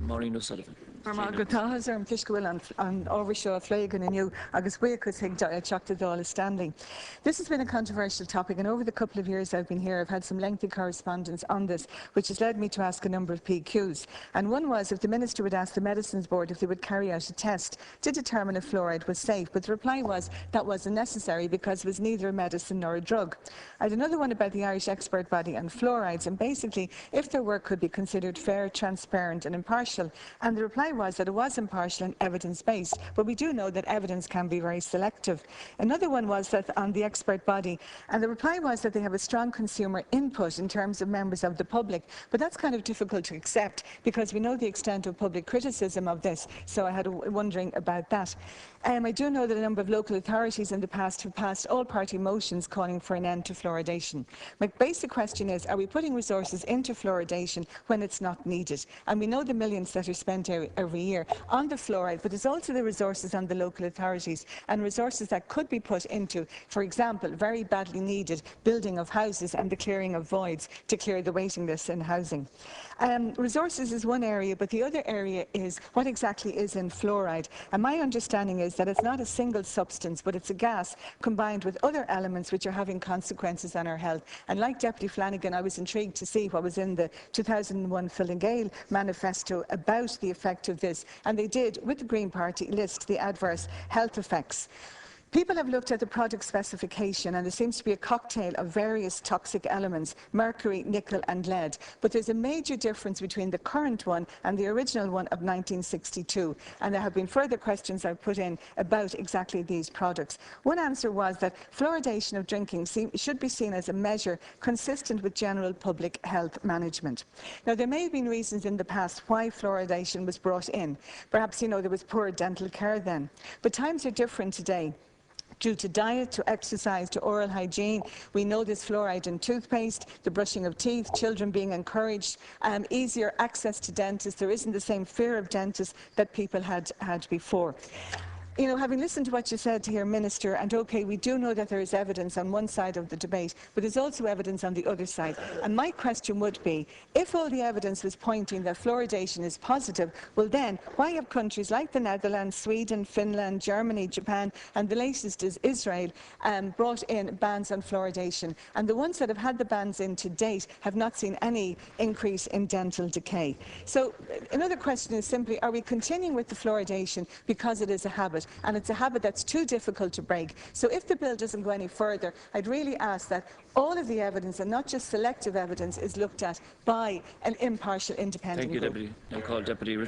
Maureen O'Sullivan. Good táthas an fiscúil an ábhar a phléigean inniu agus buchas ag teachta Dáil standing. This has been a controversial topic, and over the couple of years I've been here I've had some lengthy correspondence on this, which has led me to ask a number of PQs. And one was if the Minister would ask the Medicines Board if they would carry out a test to determine if fluoride was safe, but the reply was that wasn't necessary because it was neither a medicine nor a drug. I had another one about the Irish expert body on fluorides, and basically if their work could be considered fair, transparent and impartial, and the reply was that it was impartial and evidence-based, but we do know that evidence can be very selective. Another one was that on the expert body, and the reply was that they have a strong consumer input in terms of members of the public, but that's kind of difficult to accept because we know the extent of public criticism of this, so I had wondering about that. I do know that a number of local authorities in the past have passed all-party motions calling for an end to fluoridation. My basic question is, are we putting resources into fluoridation when it's not needed? And we know the millions that are spent every year on the fluoride, but there's also the resources on the local authorities and resources that could be put into, for example, very badly needed building of houses and the clearing of voids to clear the waiting lists in housing. Resources is one area, but the other area is what exactly is in fluoride. And my understanding is that it's not a single substance, but it's a gas combined with other elements which are having consequences on our health. And like Deputy Flanagan, I was intrigued to see what was in the 2001 Fine Gael manifesto about the effect of this. And they did, with the Green Party, list the adverse health effects. People have looked at the product specification, and there seems to be a cocktail of various toxic elements, mercury, nickel and lead. But there's a major difference between the current one and the original one of 1962. And there have been further questions I've put in about exactly these products. One answer was that fluoridation of drinking should be seen as a measure consistent with general public health management. Now, there may have been reasons in the past why fluoridation was brought in. Perhaps, there was poor dental care then. But times are different today. Due to diet, to exercise, to oral hygiene. We know there's fluoride in toothpaste, the brushing of teeth, children being encouraged, easier access to dentists. There isn't the same fear of dentists that people had before. Having listened to what you said here, Minister, and OK, we do know that there is evidence on one side of the debate, but there's also evidence on the other side. And my question would be, if all the evidence was pointing that fluoridation is positive, well then, why have countries like the Netherlands, Sweden, Finland, Germany, Japan, and the latest is Israel, brought in bans on fluoridation? And the ones that have had the bans in to date have not seen any increase in dental decay. So another question is simply, are we continuing with the fluoridation because it is a habit? And it's a habit that's too difficult to break. So if the bill doesn't go any further, I'd really ask that all of the evidence, and not just selective evidence, is looked at by an impartial independent group. Thank you, Deputy. I call Deputy Richard.